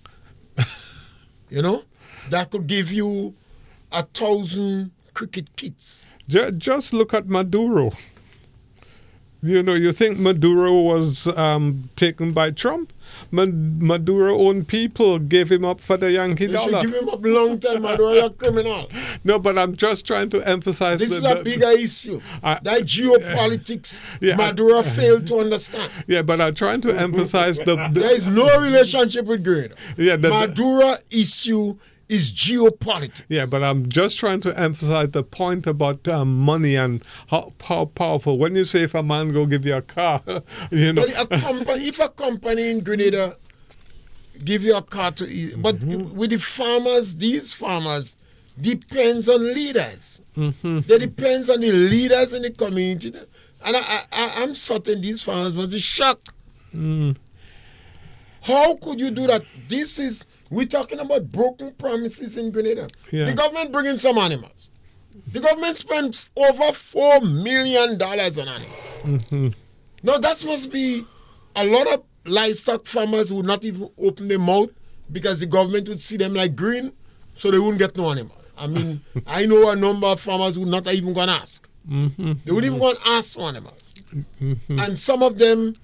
you know, that could give you 1,000 cricket kits. Just look at Maduro. You know, you think Maduro was taken by Trump? Maduro own people gave him up for the Yankee They dollar. should give him up a long time, Maduro, you're a criminal. No, but I'm just trying to emphasize This is a bigger issue. That geopolitics, Yeah, Maduro failed to understand. Yeah, but I'm trying to emphasize There is no relationship with Grenada. Yeah, Maduro issue is geopolitics. Yeah, but I'm just trying to emphasize the point about money and how powerful. When you say if a man go give you a car, you know. But if a company in Grenada give you a car to eat, but with the farmers, these farmers depends on leaders. They depends on the leaders in the community. And I'm certain these farmers must be shocked. How could you do that? We're talking about broken promises in Grenada. Yeah. The government bring in some animals. The government spends over $4 million on animals. Now that must be a lot of livestock farmers who would not even open their mouth because the government would see them like green, so they wouldn't get no animal. I mean, I know a number of farmers who not even going to ask. They wouldn't even going to ask for animals. And some of them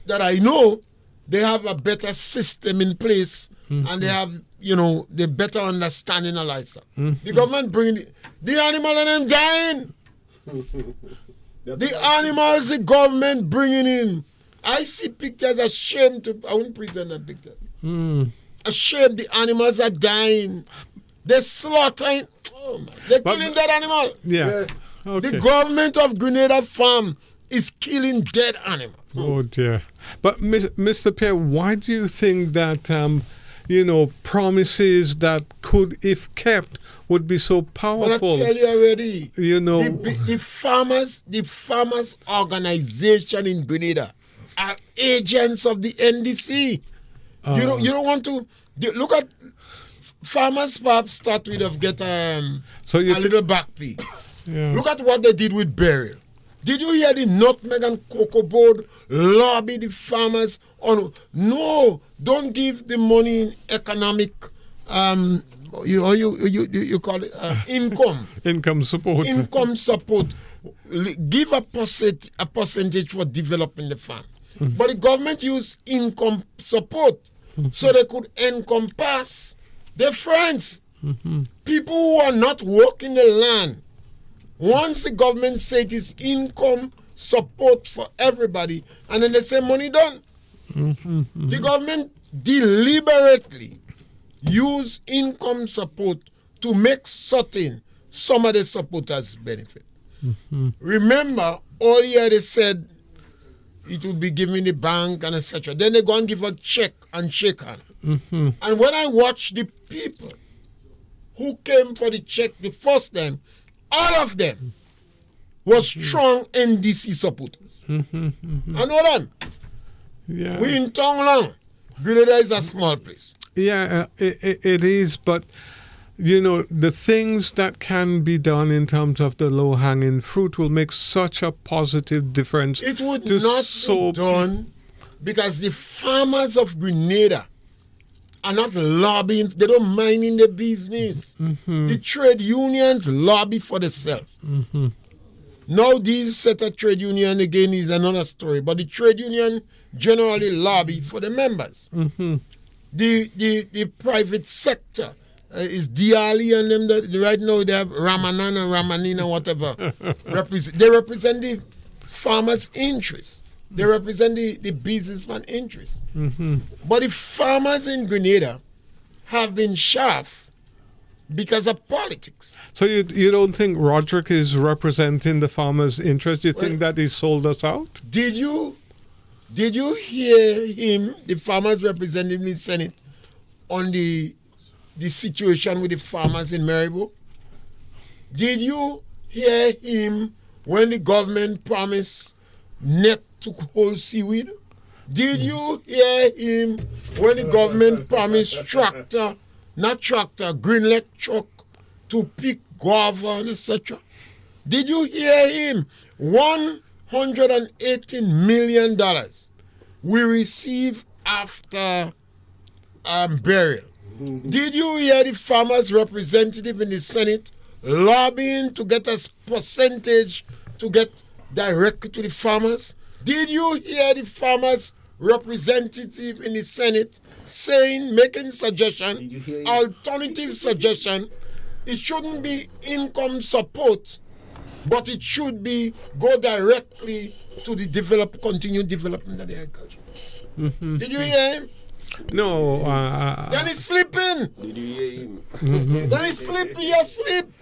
that I know, they have a better system in place and they have, you know, the better understanding of livestock. The government bringing the animal and them dying. The animals the government bringing in. I see pictures, ashamed I wouldn't present that picture. Ashamed, the animals are dying. They're slaughtering. Oh my, they're killing dead animal. Yeah. Okay. The government of Grenada Farm is killing dead animals. Oh dear. But Mr. Pierre, why do you think that promises that could, if kept, would be so powerful? But I tell you already, the farmers organization in Grenada are agents of the NDC. You don't want to look at farmers. Perhaps start with get a little back pay. Yeah. Look at what they did with burial. Did you hear the Nutmeg and Cocoa Board lobby the farmers on? No, don't give the money in economic, you call it income. Income support. Income support. Give a percentage for developing the farm. But the government used income support so they could encompass their friends, people who are not working the land. Once the government said it is income support for everybody, and then they say money done. The government deliberately use income support to make certain some of the supporters benefit. Remember, earlier they said it would be given in the bank and etc. Then they go and give a check and shake hand. And when I watch the people who came for the check the first time, all of them were strong NDC supporters. I know them. Yeah. We in town long. Grenada is a small place. Yeah, it is, but the things that can be done in terms of the low-hanging fruit will make such a positive difference. It would not be done because the farmers of Grenada are not lobbying. They don't mind in the business. The trade unions lobby for themselves. Now these set of trade union again is another story. But the trade union generally lobby for the members. The private sector is DRE and them. That right now they have Ramanina, whatever. They represent the farmers' interests. They represent the businessman interest. But the farmers in Grenada have been shaft because of politics. So you don't think Roderick is representing the farmers' interest? You think that he sold us out? Did you hear him, the farmers representative in the Senate, on the situation with the farmers in Maribor? Did you hear him when the government promised net to hold seaweed? Did you hear him when the government promised Greenleaf truck to pick guava and etc.? Did you hear him? $118 million we receive after burial. Did you hear the farmers' representative in the Senate lobbying to get a percentage to get directly to the farmers? Did you hear the farmers' representative in the Senate making suggestion, alternative suggestion? It shouldn't be income support, but it should be go directly to the continued development of the agriculture. Mm-hmm. Did you hear him? No. Then he's sleeping. Did you hear him? Mm-hmm. Then he's sleeping, you're asleep.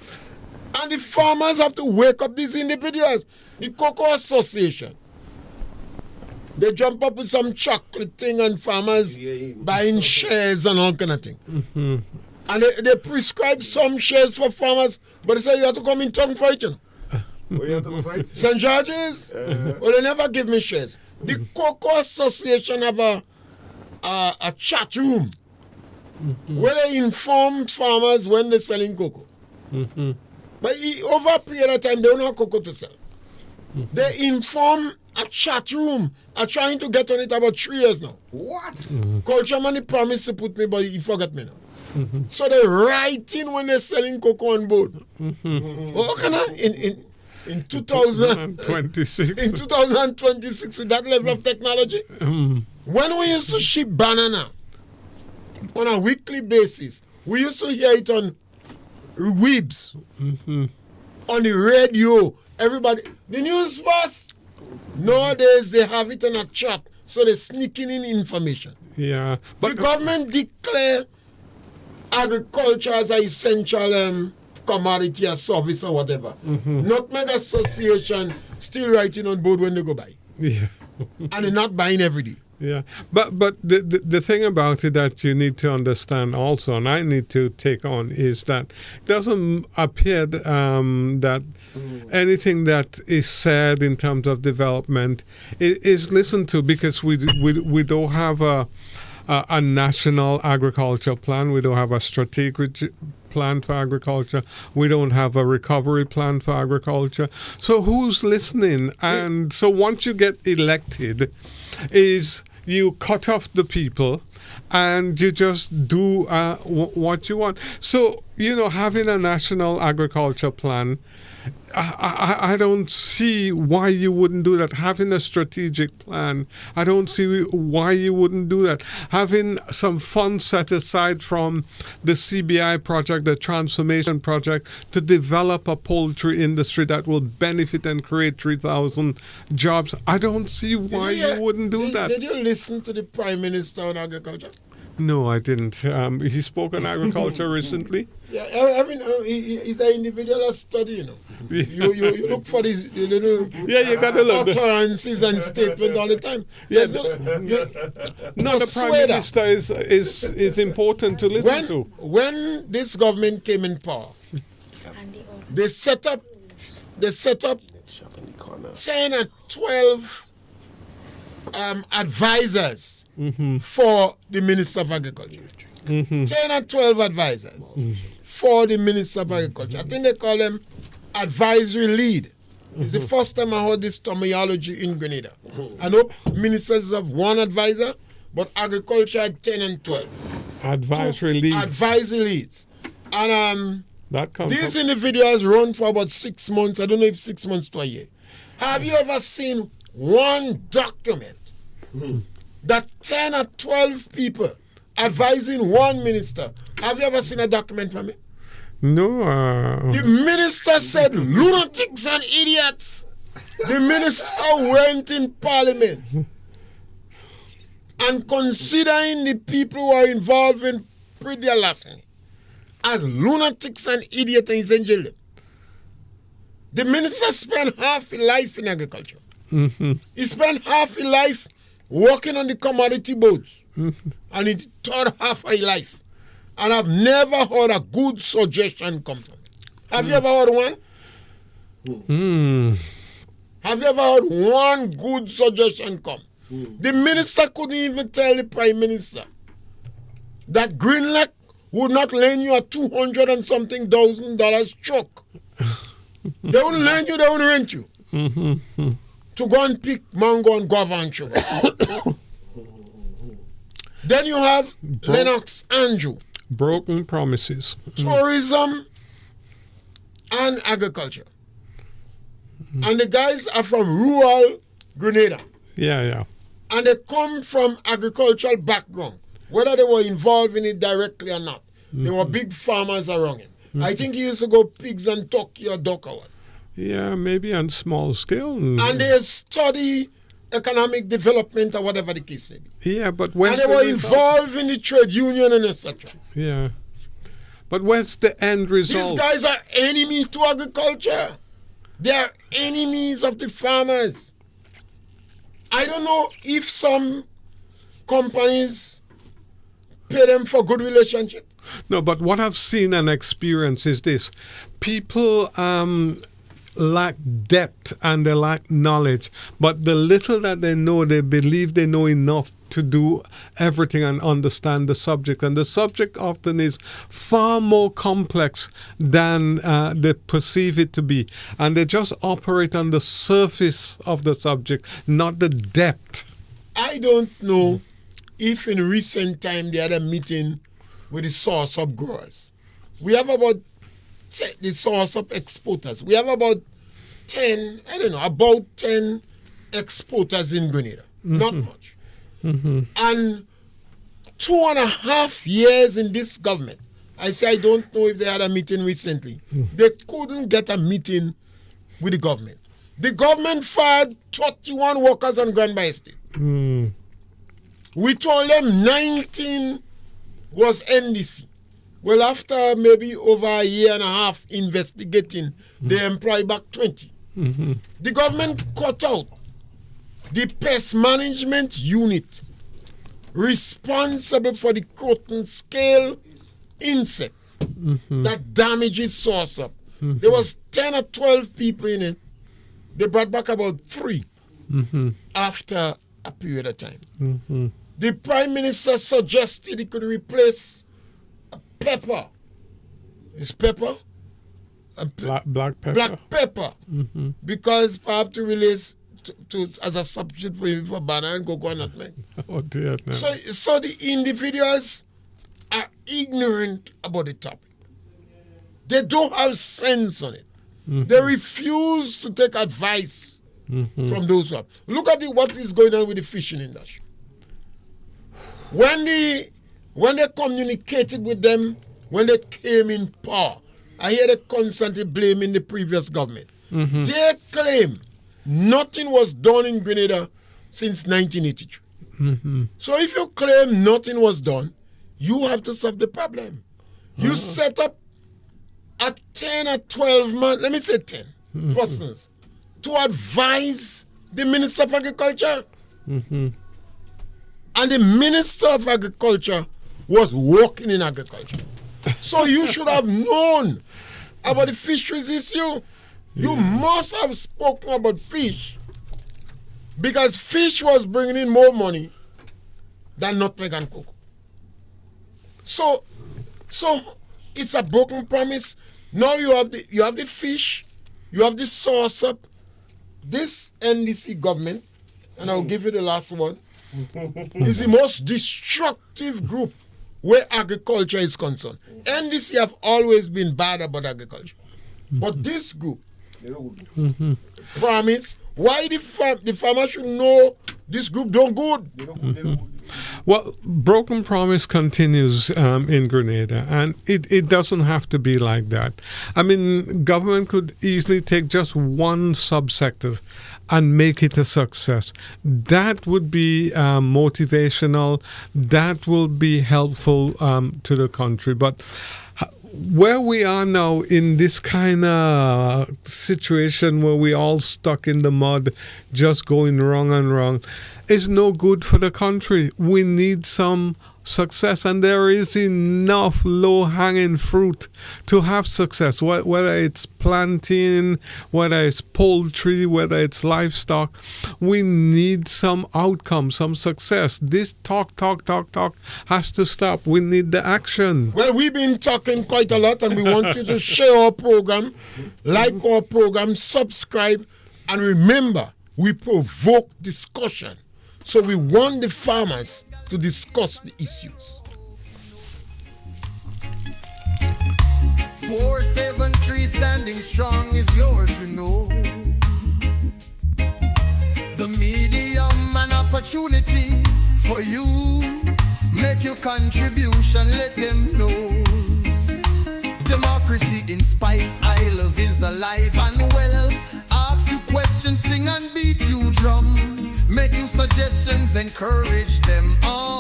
And the farmers have to wake up these individuals. The Cocoa Association, they jump up with some chocolate thing and farmers buying shares and all kind of thing. Mm-hmm. And they prescribe some shares for farmers, but they say you have to come in tongue for it, you know. Where you have to go fight? St. George's? Well, they never give me shares. The Cocoa Association have a chat room where they inform farmers when they're selling cocoa. Mm-hmm. But over a period of time, they don't have cocoa to sell. Mm-hmm. They inform a chat room. I'm trying to get on it about 3 years now. What? Mm-hmm. Culture money promised to put me, but he forgot me now. Mm-hmm. So they write in when they're selling cocoa on board. Mm-hmm. Well, can I, in 2026 with that level of technology, when we used to ship banana on a weekly basis, we used to hear it on Weebs, on the radio. Everybody, the news was. Nowadays they have it on a chat, so they're sneaking in information. Yeah, but the government declare agriculture as an essential commodity or service or whatever. Nutmeg Association still writing on board when they go buy. Yeah. And they're not buying every day. Yeah, but the thing about it that you need to understand also, and I need to take on, is that it doesn't appear that anything that is said in terms of development is listened to, because we don't have a national agriculture plan. We don't have a strategic plan for agriculture. We don't have a recovery plan for agriculture. So who's listening? And so once you get elected, is you cut off the people and you just do what you want. So, having a national agriculture plan, I don't see why you wouldn't do that. Having a strategic plan, I don't see why you wouldn't do that. Having some funds set aside from the CBI project, the transformation project, to develop a poultry industry that will benefit and create 3,000 jobs. I don't see why you wouldn't do that. Did you listen to the Prime Minister on agriculture? No, I didn't. He spoke on agriculture recently. Yeah, I mean, he's an individual study, Yeah. You look for these little you got to look utterances and statements all the time. Yeah, the Prime Minister is important to listen to. When this government came in power, they set up 10 or 12 advisors for the Minister of Agriculture. 10 or 12 advisors for the Minister of Agriculture. I think they call them advisory lead. It's the first time I heard this terminology in Grenada. I know ministers have one advisor, but agriculture had 10 and 12. Advisory leads. Advisory leads. And these from individuals run for about 6 months. I don't know if 6 months to a year. Have you ever seen one document that 10 or 12 people advising one minister? Have you ever seen a document from it? No. The minister said lunatics and idiots. The minister went in parliament and considering the people who are involved in Pridia Lassany as lunatics and idiots and he's in jail. The minister spent half his life in agriculture. He spent half his life working on the commodity boards. And the third half of his life. And I've never heard a good suggestion come from it. Have you ever heard one? Have you ever heard one good suggestion come? The minister couldn't even tell the prime minister that Greenlock would not lend you a $200 and something thousand truck. They wouldn't lend you, they wouldn't rent you. To go and pick mango and guava and sugar. Then you have Lennox Andrew. Broken promises. Tourism and agriculture. And the guys are from rural Grenada. Yeah. And they come from agricultural background, whether they were involved in it directly or not. They were big farmers around him. I think he used to go pigs and turkey or duck or what. Yeah, maybe on small scale. And they study economic development or whatever the case may be. Yeah, but when and they were involved in the trade union and etc. Yeah. But where's the end result? These guys are enemies to agriculture. They are enemies of the farmers. I don't know if some companies pay them for good relationship. No, but what I've seen and experienced is this. People lack depth and they lack knowledge, but the little that they know, they believe they know enough to do everything and understand the subject. And the subject often is far more complex than they perceive it to be. And they just operate on the surface of the subject, not the depth. I don't know if in recent time they had a meeting with the sauce-up growers. We have about the sauce-up exporters. We have about 10 exporters in Grenada. Not much. And 2.5 years in this government, I say I don't know if they had a meeting recently. They couldn't get a meeting with the government. The government fired 31 workers on Grand Bay Estate. We told them 19 was NDC. Well, after maybe over a year and a half investigating, they employ back 20. The government cut out the pest management unit responsible for the cotton scale insect that damages sauce-up. There was 10 or 12 people in it. They brought back about 3 after a period of time. The Prime Minister suggested he could replace pepper. Is pepper? Black pepper. Black pepper. Because perhaps to release to as a substitute for banana and cocoa nutmeg. Oh dear. No. So the individuals are ignorant about the topic. They don't have sense on it. They refuse to take advice from those who have. Look at what is going on with the fishing industry. When they communicated with them, when they came in power, I hear they constantly blaming the previous government. They claim nothing was done in Grenada since 1983. So if you claim nothing was done, you have to solve the problem. You set up a 10 or 12 month, let me say 10 persons, to advise the Minister of Agriculture. And the Minister of Agriculture was working in agriculture. So you should have known about the fisheries issue. You must have spoken about fish. Because fish was bringing in more money than nutmeg and cocoa. So it's a broken promise. Now you have the fish, you have the sauce-up. This NDC government, and I'll give you the last one, is the most destructive group where agriculture is concerned. NDC have always been bad about agriculture. But this group promise, why the farmer should know this group don't good. Well, broken promise continues in Grenada, and it doesn't have to be like that. I mean, government could easily take just one subsector and make it a success. That would be motivational. That will be helpful to the country. But where we are now in this kind of situation where we all stuck in the mud, just going wrong and wrong, is no good for the country. We need some success, and there is enough low-hanging fruit to have success, whether it's planting, whether it's poultry, whether it's livestock. We need some outcome, some success. This talk has to stop. We need the action. Well, we've been talking quite a lot, and we want you to share our program, like our program, subscribe, and remember, we provoke discussion. So we want the farmers to discuss the issues. 473 standing strong is yours, you know. The medium and opportunity for you. Make your contribution, let them know. Democracy in Spice Isles is alive and well. Ask you questions, sing and beat you drum. Make you suggestions, encourage them all.